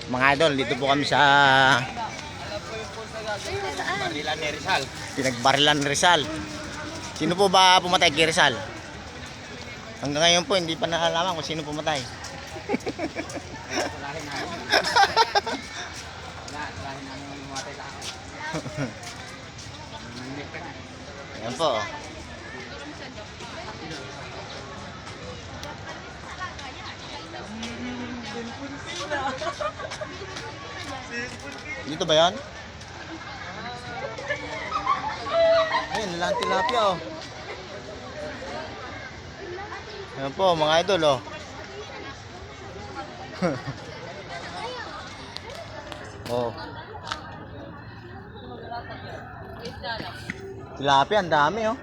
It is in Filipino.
Mga idol, dito po kami sa Barilan ni Rizal. Pinagbarilan ni Rizal. Sino po ba pumatay kay Rizal? Hanggang ngayon po hindi pa nalalaman kung sino pumatay. Ayan po. Dito ba yan? Ayun, nilang tilapia oh. Ayan po mga idol oh. Oh. Tilapia, ang dami oh.